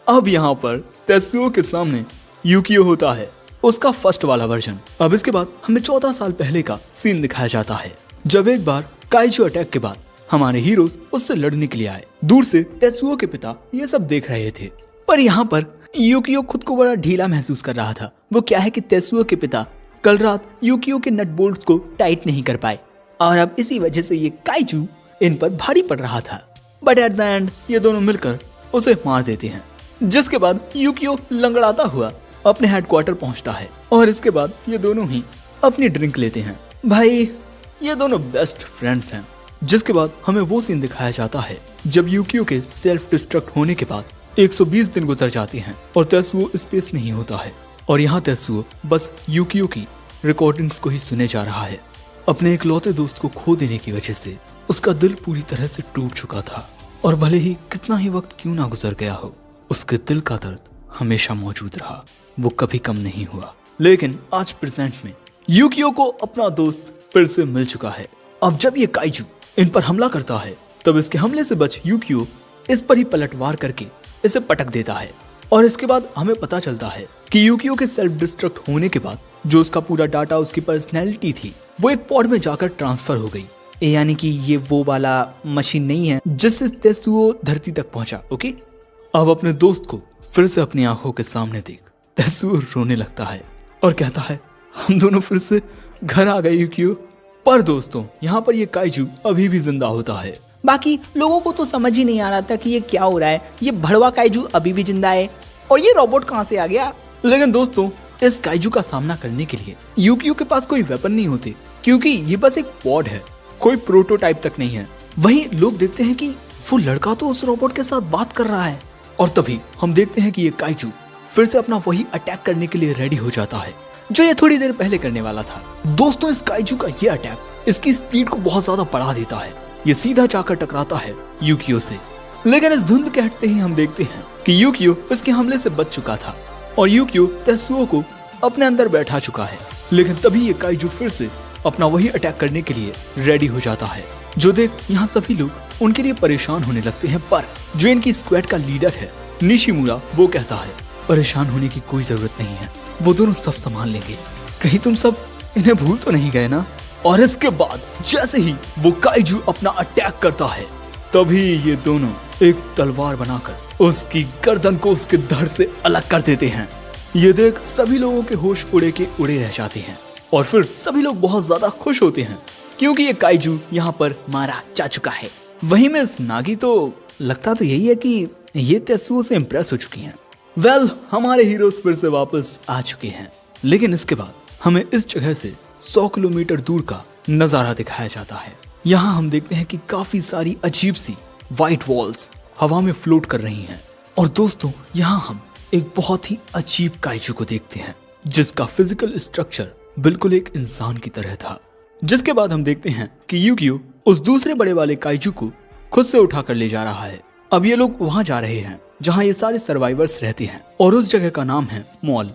अब यहाँ पर तेत्सुओ के सामने यूकियो होता है, उसका फर्स्ट वाला वर्जन। अब इसके बाद हमें 14 साल पहले का सीन दिखाया जाता है, जब एक बार काइजू अटैक के बाद हमारे हीरोज उससे लड़ने के लिए आए। दूर से तेत्सुओ के पिता ये सब देख रहे थे, पर यहाँ पर यूकियो खुद को बड़ा ढीला महसूस कर रहा था। वो क्या है कि तेत्सुओ के पिता कल रात यूकियो के नट बोल्ट्स को टाइट नहीं कर पाए और अब इसी वजह से ये काइजू इन पर भारी पड़ रहा था। बट एट द एंड ये दोनों मिलकर उसे मार देते हैं, जिसके बाद यूकियो लंगड़ाता हुआ अपने हेडक्वार्टर पहुंचता है और इसके बाद ये दोनों ही अपनी ड्रिंक लेते हैं। भाई ये दोनों बेस्ट फ्रेंड्स हैं। जिसके बाद हमें वो सीन दिखाया जाता है जब यूकियो के सेल्फ डिस्ट्रक्ट होने के बाद 120 दिन गुजर जाते हैं और तेत्सुओ स्पेस नहीं होता है और यहाँ तेत्सुओ बस यूकियो की रिकॉर्डिंग्स को ही सुने जा रहा है। अपने इकलौते दोस्त को खो देने की वजह से उसका दिल पूरी तरह से टूट चुका था और भले ही कितना ही वक्त क्यों ना गुजर गया हो, उसके दिल का दर्द हमेशा मौजूद रहा, वो कभी कम नहीं हुआ। लेकिन आज प्रेजेंट में यूकियो को अपना दोस्त फिर से मिल चुका है। अब जब ये काइजू इन पर हमला करता है तब इसके हमले से बच यूकियो इस पर ही पलटवार करके इसे पटक देता है और इसके बाद हमें पता चलता है कि यूकियो के सेल्फ डिस्ट्रक्ट होने के बाद जो उसका पूरा डाटा, उसकी पर्सनैलिटी थी, वो एक पॉड में जाकर ट्रांसफर हो गई। यानी कि ये वो वाला मशीन नहीं है जिससे तेत्सुओ धरती तक पहुंचा। ओके, अब अपने दोस्त को फिर से अपनी आंखों के सामने देख तेत्सुओ रोने लगता है और कहता है, हम दोनों फिर से घर आ गए यूकियो। पर दोस्तों यहाँ पर ये काइजू अभी भी जिंदा होता है। बाकी लोगों को तो समझ ही नहीं आ रहा था कि ये क्या हो रहा है। ये भड़वा काइजू अभी भी जिंदा है और ये रोबोट कहाँ से आ गया। लेकिन दोस्तों इस काइजू का सामना करने के लिए यूकियो के पास कोई वेपन नहीं होते, क्योंकि ये बस एक पॉड है, कोई प्रोटोटाइप तक नहीं है। वहीं लोग देखते हैं कि वो लड़का तो उस रोबोट के साथ बात कर रहा है और तभी हम देखते हैं कि ये काइजू फिर से अपना वही अटैक करने के लिए रेडी हो जाता है जो ये थोड़ी देर पहले करने वाला था। दोस्तों इस काइजू का ये अटैक इसकी स्पीड को बहुत ज्यादा बढ़ा देता है। ये सीधा जाकर टकराता है यूकियो से, लेकिन इस धुंध के हटते ही हम देखते हैं कि यूकियो इसके हमले से बच चुका था और यूकियो तेत्सुओ को अपने अंदर बैठा चुका है। लेकिन तभी ये काइजू फिर से अपना वही अटैक करने के लिए रेडी हो जाता है, जो देख यहाँ सभी लोग उनके लिए परेशान होने लगते हैं। पर जो इनकी स्क्वाड का लीडर है निशिमुरा, वो कहता है परेशान होने की कोई जरूरत नहीं है, वो दोनों सब संभाल लेंगे, कहीं तुम सब इन्हें भूल तो नहीं गए ना। और इसके बाद जैसे ही वो काइजू अपना अटैक करता है तभी ये दोनों एक तलवार बनाकर उसकी गर्दन को उसके धड़ से अलग कर देते हैं। ये देख सभी लोगों के होश उड़े के उड़े रह जाते हैं और फिर सभी लोग बहुत ज्यादा खुश होते हैं क्योंकि ये काइजू यहाँ पर मारा जा चुका है। वहीं में इस नागी तो लगता तो यही है कि ये तेत्सुओ से इम्प्रेस हो चुकी हैं। वेल हमारे हीरोज फिर से वापस आ चुके हैं, लेकिन इसके बाद हमें इस जगह से 100 किलोमीटर दूर का नजारा दिखाया जाता है। यहाँ हम देखते हैं कि काफी सारी अजीब सी व्हाइट वॉल्स हवा में फ्लोट कर रही हैं और दोस्तों यहाँ हम एक बहुत ही अजीब काइजू को देखते हैं जिसका फिजिकल स्ट्रक्चर बिल्कुल एक इंसान की तरह था। जिसके बाद हम देखते हैं कि यूकियो उस दूसरे बड़े वाले काइजू को खुद से उठाकर ले जा रहा है। अब ये लोग वहां जा रहे हैं जहां ये सारे सर्वाइवर्स रहते हैं और उस जगह का नाम है मॉल।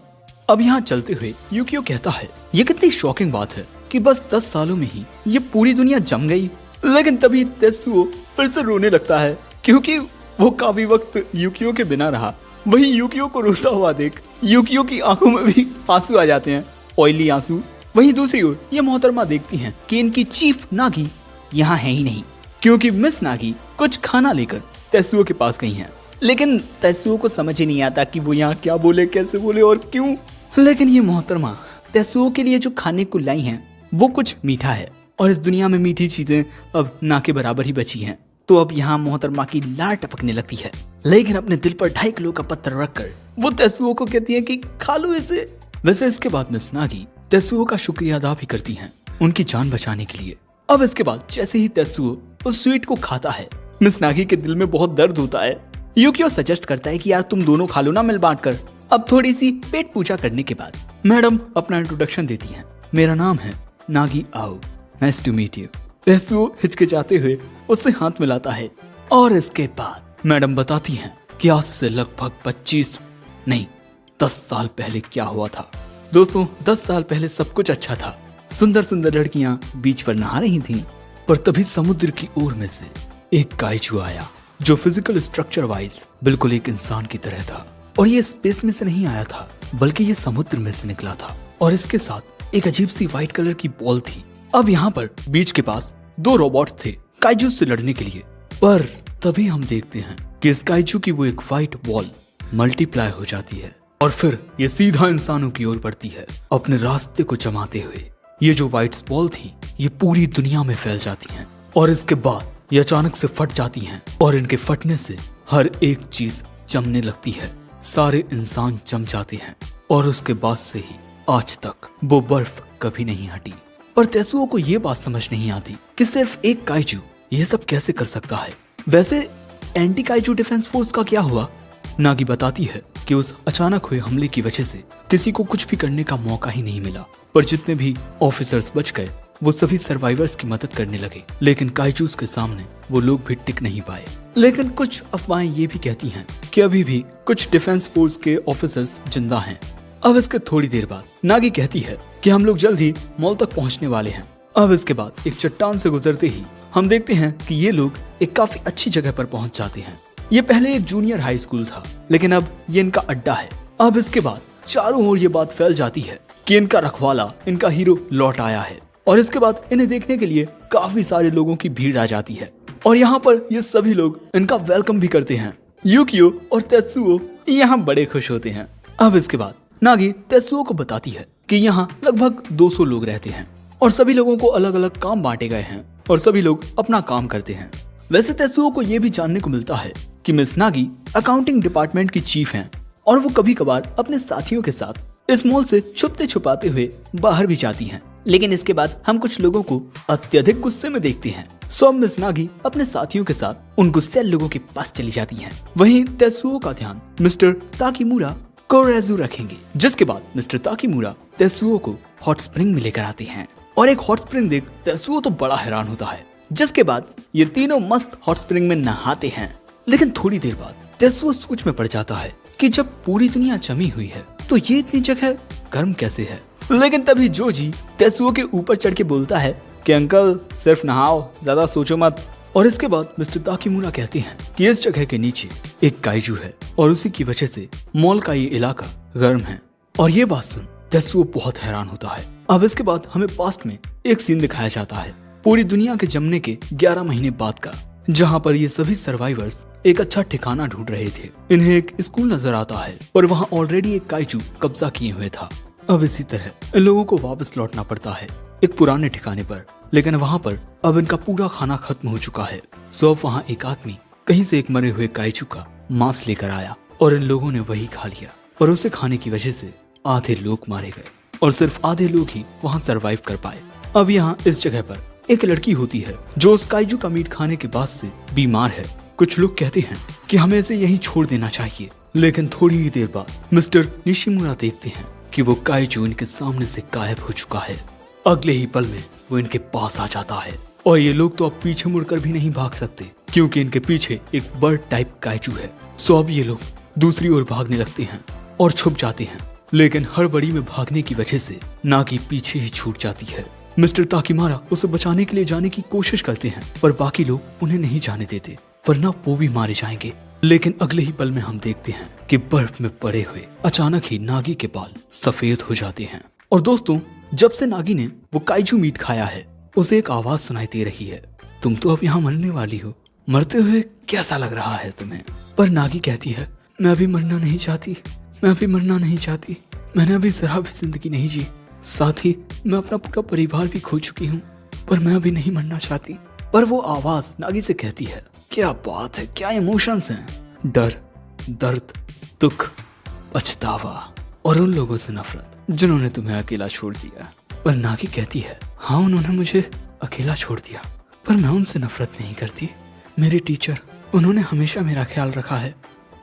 अब यहाँ चलते हुए यूकियो कहता है, ये कितनी शॉकिंग बात है कि बस 10 सालों में ही ये पूरी दुनिया जम गई। लेकिन तभी तेत्सुओ फिर से रोने लगता है क्योंकि वो काफी वक्त यूकियो के बिना रहा। वही यूकियो को रोता हुआ देख यूकियो की आंखों में भी आंसू आ जाते हैं, ऑयली आंसू। वहीं दूसरी ओर ये मोहतरमा देखती हैं कि इनकी चीफ नागी यहाँ है ही नहीं, क्योंकि मिस नागी कुछ खाना लेकर तेत्सुओ के पास गई हैं। लेकिन तेसुओ को समझ ही नहीं आता कि वो यहाँ क्या बोले, कैसे बोले और क्यों। लेकिन ये मोहतरमा तेसुओ के लिए जो खाने को लाई हैं वो कुछ मीठा है और इस दुनिया में मीठी चीजें अब ना के बराबर ही बची हैं। तो अब यहाँ मोहतरमा की लार टपकने लगती है, लेकिन अपने दिल पर 2.5 किलो का पत्थर रखकर वो तेसुओ को कहती है कि खा लो इसे। वैसे इसके बाद मिस नागी तेसुओ का शुक्रिया अदा भी करती हैं उनकी जान बचाने के लिए। अब इसके बाद जैसे ही तेसुओ उस स्वीट को खाता है, मिस नागी के दिल में बहुत दर्द होता है। यूकियो सजेस्ट करता है कि यार तुम दोनों खा लो ना मिल बांट कर। अब थोड़ी सी पेट पूजा करने के बाद मैडम अपना इंट्रोडक्शन देती हैं। मेरा नाम है नागी आओ, नाइस टू मीट यू। तेसुओ हिचकिचाते हुए उससे हाथ मिलाता है और इसके बाद मैडम बताती हैं कि आज से लगभग 25 नहीं 10 साल पहले क्या हुआ था। दोस्तों 10 साल पहले सब कुछ अच्छा था, सुंदर सुंदर लड़कियां बीच पर नहा रही थीं, पर तभी समुद्र की ओर में से एक काइजू आया जो फिजिकल स्ट्रक्चर वाइज बिल्कुल एक इंसान की तरह था। और ये स्पेस में से नहीं आया था बल्कि ये समुद्र में से निकला था और इसके साथ एक अजीब सी व्हाइट कलर की बॉल थी। अब यहाँ पर बीच के पास 2 रोबोट्स थे काइजू से लड़ने के लिए, पर तभी हम देखते हैं कि इस काइजू की वो एक व्हाइट बॉल मल्टीप्लाई हो जाती है और फिर ये सीधा इंसानों की ओर बढ़ती है अपने रास्ते को जमाते हुए। ये जो व्हाइट बॉल थी ये पूरी दुनिया में फैल जाती हैं और इसके बाद ये अचानक से फट जाती हैं और इनके फटने से हर एक चीज जमने लगती है, सारे इंसान जम जाते हैं और उसके बाद से ही आज तक वो बर्फ कभी नहीं हटी। पर तेसुओ को ये बात समझ नहीं आती कि सिर्फ एक काइजू ये सब कैसे कर सकता है। वैसे एंटी काइजू डिफेंस फोर्स का क्या हुआ? नागी बताती है कि उस अचानक हुए हमले की वजह से किसी को कुछ भी करने का मौका ही नहीं मिला, पर जितने भी ऑफिसर्स बच गए वो सभी सर्वाइवर्स की मदद करने लगे, लेकिन काइजूस के सामने वो लोग भी टिक नहीं पाए। लेकिन कुछ अफवाहें ये भी कहती हैं कि अभी भी कुछ डिफेंस फोर्स के ऑफिसर्स जिंदा हैं। अब इसके थोड़ी देर बाद नागी कहती है कि हम लोग जल्द ही मॉल तक पहुंचने वाले हैं। अब इसके बाद एक चट्टान से गुजरते ही हम देखते हैं कि ये लोग एक काफी अच्छी जगह पर पहुंच जाते हैं। ये पहले एक जूनियर हाई स्कूल था, लेकिन अब ये इनका अड्डा है। अब इसके बाद चारों ओर ये बात फैल जाती है कि इनका रखवाला, इनका हीरो लौट आया है और इसके बाद इन्हें देखने के लिए काफी सारे लोगों की भीड़ आ जाती है और यहाँ पर ये सभी लोग इनका वेलकम भी करते हैं। यूकियो और तेसुओ यहाँ बड़े खुश होते हैं। अब इसके बाद नागी तेसुओ को बताती है कि यहाँ लगभग 200 लोग रहते हैं और सभी लोगों को अलग अलग काम बांटे गए हैं और सभी लोग अपना काम करते हैं। वैसे तेसुओ को ये भी जानने को मिलता है कि मिस नागी अकाउंटिंग डिपार्टमेंट की चीफ हैं और वो कभी कभार अपने साथियों के साथ इस मॉल से छुपते छुपाते हुए बाहर भी जाती हैं। लेकिन इसके बाद हम कुछ लोगों को अत्यधिक गुस्से में देखते हैं। सो मिस नागी अपने साथियों के साथ उन गुस्सैल लोगों के पास चली जाती हैं। वहीं तेसुओ का ध्यान मिस्टर ताकीमुरा कोरेजू रखेंगे, जिसके बाद मिस्टर ताकीमुरा तेसुओ को हॉट स्प्रिंग में लेकर आते हैं और एक हॉट स्प्रिंग देख तेसुओ तो बड़ा हैरान होता है। जिसके बाद ये तीनों मस्त हॉट स्प्रिंग में नहाते हैं। लेकिन थोड़ी देर बाद तेसुओ सोच में पड़ जाता है कि जब पूरी दुनिया जमी हुई है तो ये इतनी जगह गर्म कैसे है। लेकिन तभी जोजी तेसुओ के ऊपर चढ़ के बोलता है कि अंकल सिर्फ नहाओ, ज्यादा सोचो मत। और इसके बाद मिस्टर ताकीमुरा कहते हैं कि इस जगह के नीचे एक काइजू है और उसी की वजह से मॉल का ये इलाका गर्म है। और ये बात सुन तेसुओ बहुत हैरान होता है। अब इसके बाद हमें पास्ट में एक सीन दिखाया जाता है पूरी दुनिया के जमने के 11 महीने बाद का, जहाँ पर ये सभी सर्वाइवर्स एक अच्छा ठिकाना ढूंढ रहे थे। इन्हें एक स्कूल नजर आता है पर वहाँ ऑलरेडी एक काइजू कब्जा किए हुए था। अब इसी तरह इन लोगों को वापस लौटना पड़ता है एक पुराने ठिकाने पर, लेकिन वहाँ पर अब इनका पूरा खाना खत्म हो चुका है। सो अब वहाँ एक आदमी कहीं से एक मरे हुए काइजू का मांस लेकर आया और इन लोगों ने वही खा लिया। पर उसे खाने की वजह से आधे लोग मारे गए और सिर्फ आधे लोग ही वहाँ सरवाइव कर पाए। अब यहाँ इस जगह पर एक लड़की होती है जो उस काइजू का मीट खाने के बाद से बीमार है। कुछ लोग कहते हैं कि हमें इसे यहीं छोड़ देना चाहिए, लेकिन थोड़ी ही देर बाद मिस्टर निशिमुरा देखते हैं कि वो काइजू इनके सामने से गायब हो चुका है। अगले ही पल में वो इनके पास आ जाता है और ये लोग तो अब पीछे मुड़कर भी नहीं भाग सकते क्योंकि इनके पीछे एक बर्ड टाइप काइजू है। सो अब ये लोग दूसरी ओर भागने लगते हैं और छुप जाते हैं, लेकिन हड़बड़ी में भागने की वजह से नागी पीछे ही छूट जाती है। मिस्टर ताकीमारा उसे बचाने के लिए जाने की कोशिश करते हैं पर बाकी लोग उन्हें नहीं जाने देते वरना वो भी मारे जाएंगे। लेकिन अगले ही पल में हम देखते हैं कि बर्फ में पड़े हुए अचानक ही नागी के बाल सफेद हो जाते हैं। और दोस्तों जब से नागी ने वो काइजू मीट खाया है उसे एक आवाज सुनाई दे रही है, तुम तो अब यहाँ मरने वाली हो। मरते हुए कैसा लग रहा है तुम्हें? पर नागी कहती है, मैं अभी मरना नहीं चाहती, मैं अभी मरना नहीं चाहती। मैंने अभी जरा भी जिंदगी नहीं जी, साथ ही मैं अपना पूरा परिवार भी खो चुकी हूँ, पर मैं अभी नहीं मरना चाहती। पर वो आवाज नागी से कहती है, क्या बात है, क्या इमोशंस हैं? डर, दर्द, दुख, पछतावा और उन लोगों से नफरत जिन्होंने तुम्हें अकेला छोड़ दिया। पर नागी कहती है, हाँ उन्होंने मुझे अकेला छोड़ दिया, पर मैं उनसे नफरत नहीं करती। मेरे टीचर, उन्होंने हमेशा मेरा ख्याल रखा है।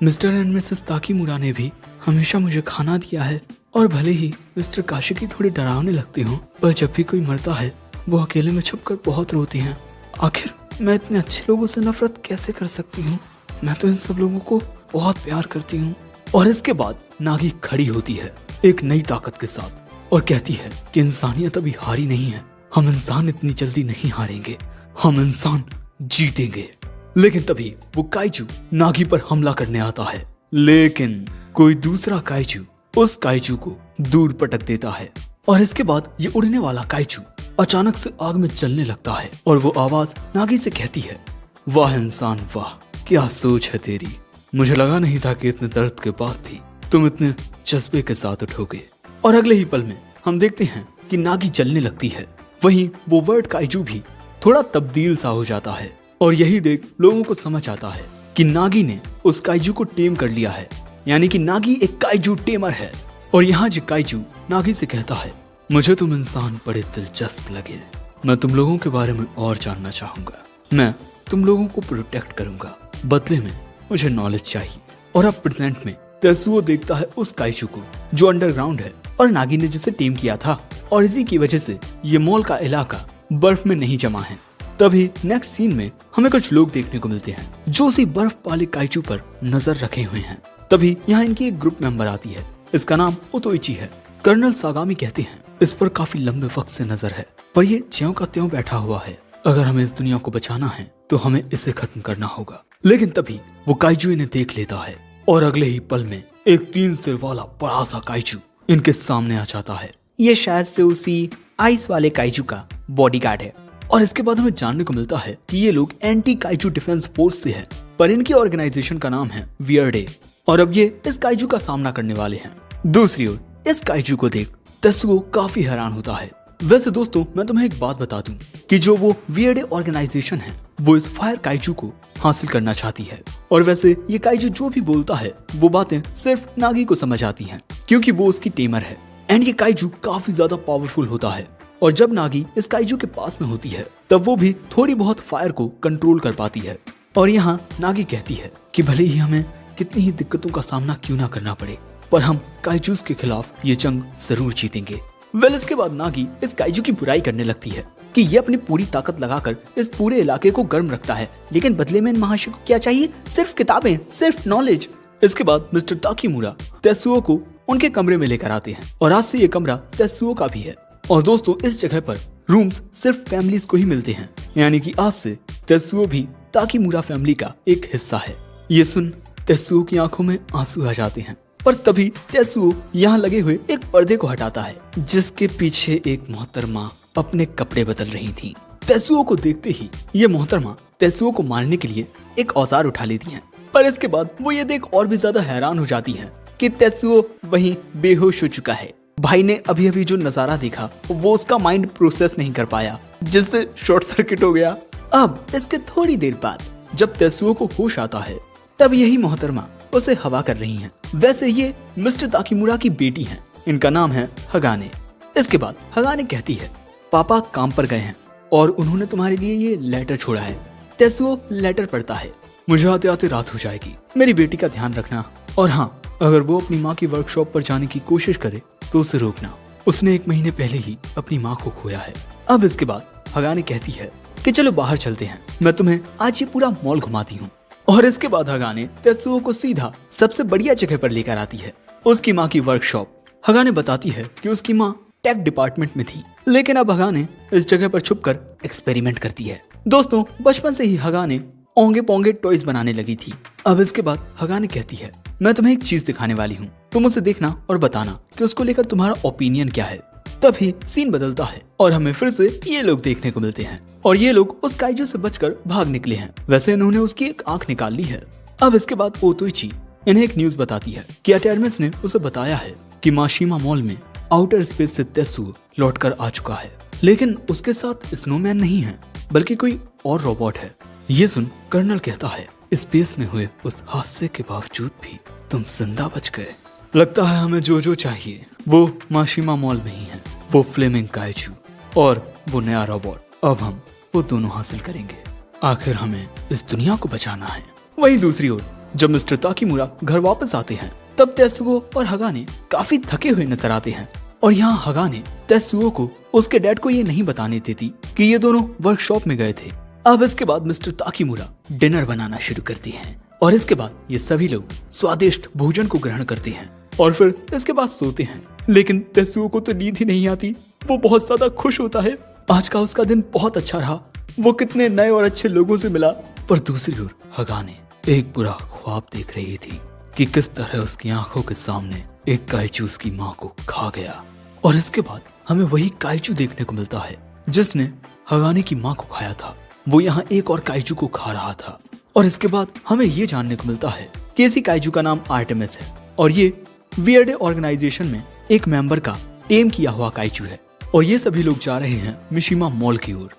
मिस्टर एंड मिसेस ताकीमुरा ने भी हमेशा मुझे खाना दिया है। और भले ही मिस्टर काशिकी थोड़ी डरावने लगते हों, पर जब भी कोई मरता है वो अकेले में छुपकर बहुत रोती हैं। आखिर मैं इतने अच्छे लोगों से नफरत कैसे कर सकती हूँ? मैं तो इन सब लोगों को बहुत प्यार करती हूँ। और इसके बाद नागी खड़ी होती है एक नई ताकत के साथ और कहती है कि इंसानियत अभी हारी नहीं है, हम इंसान इतनी जल्दी नहीं हारेंगे, हम इंसान जीतेंगे। लेकिन तभी वो काइजू नागी पर हमला करने आता है, लेकिन कोई दूसरा काइजू उस काइजू को दूर पटक देता है। और इसके बाद ये उड़ने वाला काइजू अचानक से आग में जलने लगता है और वो आवाज नागी से कहती है, वाह इंसान वाह, क्या सोच है तेरी, मुझे लगा नहीं था कि इतने दर्द के बाद भी तुम इतने जज्बे के साथ उठोगे। और अगले ही पल में हम देखते हैं कि नागी जलने लगती है। वहीं वो वर्ड काइजू भी थोड़ा तब्दील सा हो जाता है और यही देख लोगों को समझ आता है कि नागी ने उस काइजू को टेम कर लिया है, यानी कि नागी एक काइजू टेमर है। और यहाँ जो काइजू नागी से कहता है, मुझे तुम इंसान बड़े दिलचस्प लगे, मैं तुम लोगों के बारे में और जानना चाहूंगा, मैं तुम लोगों को प्रोटेक्ट करूंगा, बदले में मुझे नॉलेज चाहिए। और अब प्रेजेंट में तेसुओ देखता है उस काइजू को जो अंडरग्राउंड है और नागी ने जिसे टेम किया था, और इसी की वजह से ये मॉल का इलाका बर्फ में नहीं जमा है। तभी नेक्स्ट सीन में हमें कुछ लोग देखने को मिलते हैं जो उसी बर्फ वाले काइजू पर नजर रखे हुए हैं। तभी यहाँ इनकी एक ग्रुप मेंबर आती है, इसका नाम ओतोइची है। कर्नल सागामी कहते हैं, इस पर काफी लंबे वक्त से नजर है, पर ये ज्यों का त्यों बैठा हुआ है, अगर हमें इस दुनिया को बचाना है तो हमें इसे खत्म करना होगा। लेकिन तभी वो काइजू इन्हें देख लेता है और अगले ही पल में एक 3 सिर वाला बड़ा सा काइजू इनके सामने आ जाता है। ये शायद से उसी आइस वाले काइजू का बॉडीगार्ड है। और इसके बाद हमें जानने को मिलता है कि ये लोग एंटी काइजू डिफेंस फोर्स से हैं, पर इनकी ऑर्गेनाइजेशन का नाम है वियर्डे और अब ये इस काइजू का सामना करने वाले हैं। दूसरी ओर इस काइजू को देख तेसुओ काफी हैरान होता है। वैसे दोस्तों मैं तुम्हें एक बात बता दूं कि जो वो वियर्डे ऑर्गेनाइजेशन है वो इस फायर काइजू को हासिल करना चाहती है। और वैसे ये काइजू जो भी बोलता है वो बातें सिर्फ नागी को समझ आती हैं, क्योंकि वो उसकी टेमर है। एंड ये काइजू काफी ज्यादा पावरफुल होता है और जब नागी इस काइजू के पास में होती है तब वो भी थोड़ी बहुत फायर को कंट्रोल कर पाती है। और यहाँ नागी कहती है कि भले ही हमें कितनी ही दिक्कतों का सामना क्यों ना करना पड़े, पर हम काइजूस के खिलाफ ये जंग जरूर जीतेंगे। वेल इसके बाद नागी इस काइजू की बुराई करने लगती है कि ये अपनी पूरी ताकत लगाकर इस पूरे इलाके को गर्म रखता है, लेकिन बदले में इन महाशय को क्या चाहिए? सिर्फ किताबें, सिर्फ नॉलेज। इसके बाद मिस्टर ताकीमुरा तेसुओ को उनके कमरे में लेकर आते हैं और आज से ये कमरा तेसुओ का भी है। और दोस्तों इस जगह पर रूम्स सिर्फ फैमिलीज को ही मिलते हैं, यानी कि आज से तेसुओ भी ताकीमुरा फैमिली का एक हिस्सा है। ये सुन तेसुओ की आंखों में आंसू आ जाते हैं, पर तभी तेसुओ यहाँ लगे हुए एक पर्दे को हटाता है जिसके पीछे एक मोहतरमा अपने कपड़े बदल रही थी। तेसुओ को देखते ही ये मोहतरमा तेसुओ को मारने के लिए एक औजार उठा लेती हैं, पर इसके बाद वो ये देख और भी ज्यादा हैरान हो जाती हैं कि तेसुओ वहीं बेहोश हो चुका है। भाई ने अभी अभी जो नजारा देखा वो उसका माइंड प्रोसेस नहीं कर पाया, जिससे शॉर्ट सर्किट हो गया। अब इसके थोड़ी देर बाद जब तेसुओ को होश आता है तब यही मोहतरमा उसे हवा कर रही हैं। वैसे ये मिस्टर ताकीमुरा की बेटी हैं, इनका नाम है हगाने। इसके बाद हगाने कहती है, पापा काम पर गए हैं और उन्होंने तुम्हारे लिए ये लेटर छोड़ा है। तेसुओ लेटर पढ़ता है, मुझे आते आते रात हो जाएगी, मेरी बेटी का ध्यान रखना, और हाँ अगर वो अपनी माँ की वर्कशॉप पर जाने की कोशिश करे तो उसे रोकना, उसने 1 महीने पहले ही अपनी माँ को खोया है। अब इसके बाद हगाने कहती है कि चलो बाहर चलते हैं, मैं तुम्हें आज ये पूरा मॉल घुमाती हूँ। और इसके बाद हगाने तेसुओ को सीधा सबसे बढ़िया जगह पर लेकर आती है, उसकी माँ की वर्कशॉप। हगाने बताती है कि उसकी माँ टेक डिपार्टमेंट में थी, लेकिन अब हगाने इस जगह पर छुपकर एक्सपेरिमेंट करती है। दोस्तों बचपन से ही हगाने ओंगे पोंगे टॉयज बनाने लगी थी। अब इसके बाद हगाने कहती है, मैं तुम्हें एक चीज दिखाने वाली हूँ, तुम उसे देखना और बताना कि उसको लेकर तुम्हारा ओपिनियन क्या है। तभी सीन बदलता है और हमें फिर से ये लोग देखने को मिलते हैं और ये लोग उस काइजू से बचकर भाग निकले हैं। वैसे इन्होंने उसकी एक आंख निकाल ली है। अब इसके बाद ओतोइची इन्हें एक न्यूज बताती है कि अटेरमिस ने उसे बताया है कि माशिमा मॉल में आउटर स्पेस से तेत्सुओ लौटकर आ चुका है, लेकिन उसके साथ स्नोमैन नहीं है बल्कि कोई और रोबोट है। ये सुन कर्नल कहता है, स्पेस में हुए उस हादसे के बावजूद भी तुम जिंदा बच गए। लगता है हमें जो चाहिए वो माशिमा मॉल में ही है, वो फ्लेमिंग काइजू और वो नया रोबोट। अब हम वो दोनों हासिल करेंगे। आखिर हमें इस दुनिया को बचाना है। वहीं दूसरी ओर जब मिस्टर ताकीमुरा घर वापस आते हैं तब तेत्सुओ और हगाने काफी थके हुए नजर आते हैं और यहाँ हगाने तेत्सुओ को उसके डैड को ये नहीं बताने देती कि ये दोनों वर्कशॉप में गए थे। अब इसके बाद मिस्टर ताकीमुरा डिनर बनाना शुरू करती हैं और इसके बाद ये सभी लोग स्वादिष्ट भोजन को ग्रहण करते हैं और फिर इसके बाद सोते हैं। लेकिन तेत्सुओ को तो नींद ही नहीं आती। वो बहुत ज्यादा खुश होता है, आज का उसका दिन बहुत अच्छा रहा, वो कितने नए और अच्छे लोगों से मिला। पर दूसरी ओर हगाने एक बुरा ख्वाब देख रही थी कि किस तरह उसकी आंखों के सामने एक काइजू उसकी माँ को खा गया। और इसके बाद हमें वही काइजू देखने को मिलता है जिसने हगाने की माँ को खाया था। वो यहाँ एक और काइजू को खा रहा था और इसके बाद हमें ये जानने को मिलता है कि इसी काइजू का नाम आर्टेमिस है और ये वियर्डे ऑर्गेनाइजेशन में एक मेंबर का टेम किया हुआ काइजू है और ये सभी लोग जा रहे हैं मिशिमा मॉल की ओर।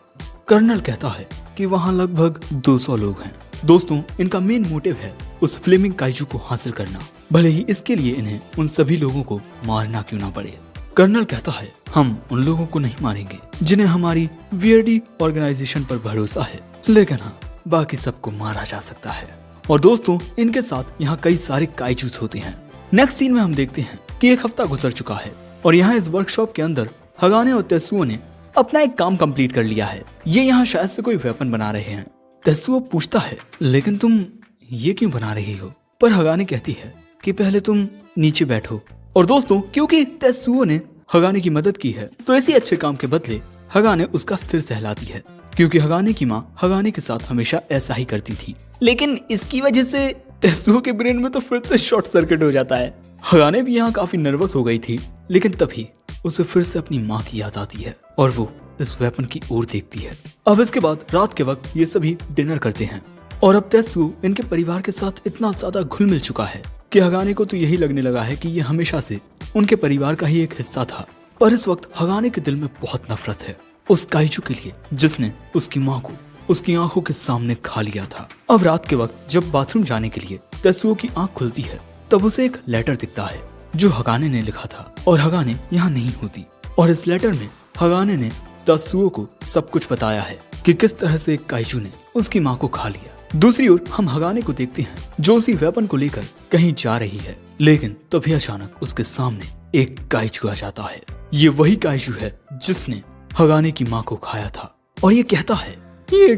कर्नल कहता है कि वहाँ लगभग 200 लोग हैं। दोस्तों, इनका मेन मोटिव है उस फ्लेमिंग काइजू को हासिल करना, भले ही इसके लिए इन्हें उन सभी लोगों को मारना क्यों ना पड़े। कर्नल कहता है, हम उन लोगों को नहीं मारेंगे जिन्हें हमारी वियर्डी ऑर्गेनाइजेशन पर भरोसा है, लेकिन हाँ, बाकी सबको मारा जा सकता है। और दोस्तों, इनके साथ यहाँ कई सारे काइजूस होते हैं। नेक्स्ट सीन में हम देखते हैं कि एक हफ्ता गुजर चुका है और यहाँ इस वर्कशॉप के अंदर हगाने और तेत्सुओ ने अपना एक काम कंप्लीट कर लिया है। ये यहाँ शायद से कोई वेपन बना रहे हैं। तेत्सुओ पूछता है, लेकिन तुम ये क्यों बना रही हो? पर हगाने कहती है कि पहले तुम नीचे बैठो। और दोस्तों, क्योंकि तेत्सुओ ने हगाने की मदद की है तो इसी अच्छे काम के बदले हगाने उसका सिर सहलाती है, क्योंकि हगाने की माँ हगाने के साथ हमेशा ऐसा ही करती थी। लेकिन इसकी वजह से तेत्सुओ के ब्रेन में तो फिर से शॉर्ट सर्किट हो जाता है। हगाने भी यहाँ काफी नर्वस हो गई थी, लेकिन तभी उसे फिर से अपनी माँ की याद आती है और वो इस वेपन की ओर देखती है। अब इसके बाद रात के वक्त ये सभी डिनर करते हैं और अब तेत्सुओ इनके परिवार के साथ इतना ज्यादा घुल मिल चुका है कि हगाने को तो यही लगने लगा है कि ये हमेशा से उनके परिवार का ही एक हिस्सा था। पर इस वक्त हगाने के दिल में बहुत नफरत है उस काइजू के लिए जिसने उसकी माँ को उसकी आंखों के सामने खा लिया था। अब रात के वक्त जब बाथरूम जाने के लिए तेत्सुओ की आंख खुलती है तब उसे एक लेटर दिखता है जो हगाने ने लिखा था और हगाने यहाँ नहीं होती। और इस लेटर में हगाने ने तेत्सुओ को सब कुछ बताया है कि किस तरह से एक काइजू ने उसकी माँ को खा लिया। दूसरी ओर हम हगाने को देखते हैं जो उसी वेपन को लेकर कहीं जा रही है, लेकिन तभी अचानक उसके सामने एक काइजू आ जाता है। ये वही काइजू है जिसने हगाने की माँ को खाया था और ये कहता है, ये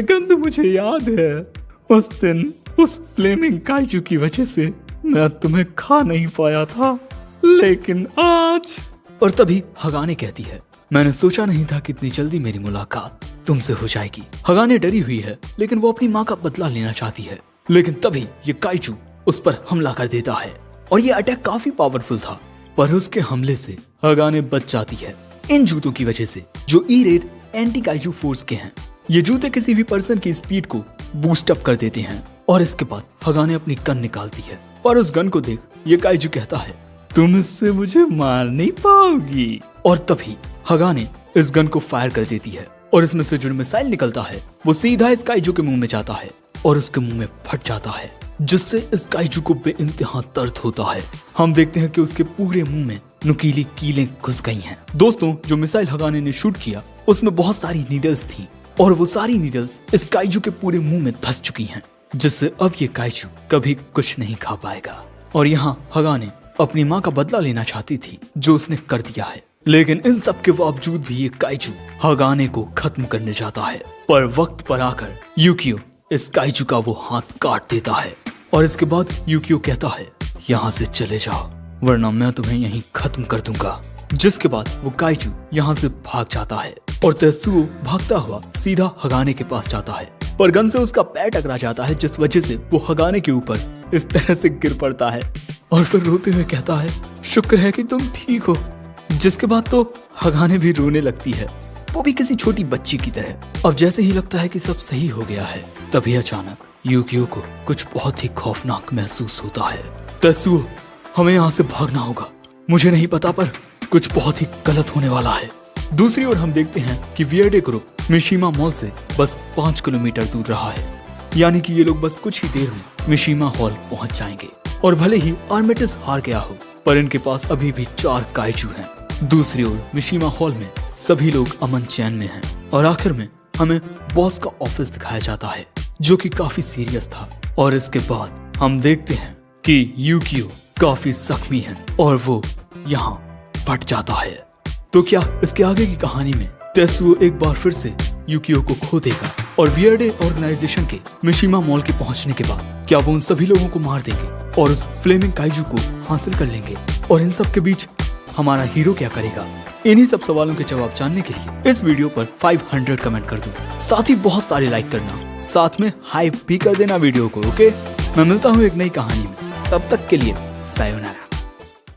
गंध मुझे याद है। उस दिन उस फ्लेमिंग काइजू की वजह से मैं तुम्हें खा नहीं पाया था, लेकिन आज। और तभी हगाने कहती है, मैंने सोचा नहीं था कि इतनी जल्दी मेरी मुलाकात तुमसे हो जाएगी। हगाने डरी हुई है लेकिन वो अपनी माँ का बदला लेना चाहती है, लेकिन तभी ये काइजू उस पर हमला कर देता है और ये अटैक काफी पावरफुल था, पर उसके हमले से हगाने बच जाती है इन जूतों की वजह से जो ई-रेड एंटी काइजू फोर्स के हैं। ये जूते किसी भी पर्सन की स्पीड को बूस्ट अप कर देते हैं। और इसके बाद हगाने अपनी गन निकालती है और उस गन को देख ये काइजू कहता है, तुम इससे मुझे मार नहीं पाओगी। और तभी हगाने इस गन को फायर कर देती है और इसमें से जो मिसाइल निकलता है वो सीधा इस काइजू के मुंह में जाता है और उसके मुंह में फट जाता है, जिससे इस काइजू को बेइंतहा दर्द होता है। हम देखते हैं कि उसके पूरे मुंह में नुकीली कीलें घुस गई हैं। दोस्तों, जो मिसाइल हगाने ने शूट किया उसमें बहुत सारी नीडल्स थी और वो सारी नीडल्स इस काइजू के पूरे मुंह में धंस चुकी हैं, जिससे अब ये काइजू कभी कुछ नहीं खा पाएगा। और यहाँ हगाने अपनी माँ का बदला लेना चाहती थी जो उसने कर दिया है, लेकिन इन सब के बावजूद भी ये काइजू हगाने को खत्म करने जाता है। पर वक्त पर आकर यूकियो इस काइजू का वो हाथ काट देता है और इसके बाद यूकियो कहता है, यहाँ से चले जाओ वरना मैं तुम्हें यहीं खत्म कर दूंगा। जिसके बाद वो काइजू यहाँ से भाग जाता है और तेत्सुओ भागता हुआ सीधा हगाने के पास जाता है, पर गन से उसका पैर टकरा जाता है जिस वजह से वो हगाने के ऊपर इस तरह से गिर पड़ता है और फिर रोते हुए कहता है, शुक्र है कि तुम ठीक हो, जिसके बाद तो हगाने भी रोने लगती है, वो भी किसी छोटी बच्ची की तरह। अब जैसे ही लगता है कि सब सही हो गया है, तभी अचानक यूकियो को कुछ बहुत ही खौफनाक महसूस होता है। तेत्सुओ, हमें यहाँ से भागना होगा। मुझे नहीं पता पर कुछ बहुत ही गलत होने वाला है। दूसरी ओर हम देखते हैं कि वियर्डे ग्रुप मिशिमा मॉल से बस 5 किलोमीटर दूर रहा है, यानी कि ये लोग बस कुछ ही देर में मिशिमा हॉल पहुंच जाएंगे। और भले ही आर्मेटिस हार गया हो, पर इनके पास अभी भी 4 काइजू हैं। दूसरी ओर मिशिमा हॉल में सभी लोग अमन चैन में हैं। और आखिर में हमें बॉस का ऑफिस दिखाया जाता है, जो कि काफी सीरियस था। और इसके बाद हम देखते हैं कि यूकियो काफी जख्मी है और वो यहाँ फट जाता है। तो क्या इसके आगे की कहानी में तेत्सुओ एक बार फिर से यूकियो को खो देगा और वियर्डे ऑर्गेनाइजेशन के मिशिमा मॉल के पहुंचने के बाद क्या वो उन सभी लोगों को मार देंगे और उस फ्लेमिंग काइजू को हासिल कर लेंगे? और इन सब के बीच हमारा हीरो क्या करेगा? इन्हीं सब सवालों के जवाब जानने के लिए इस वीडियो पर 500 कमेंट कर दो, साथ ही बहुत सारे लाइक करना, साथ में हाइप भी कर देना वीडियो को। ओके, मैं मिलता हूँ एक नई कहानी में, तब तक के लिए सायोनारा।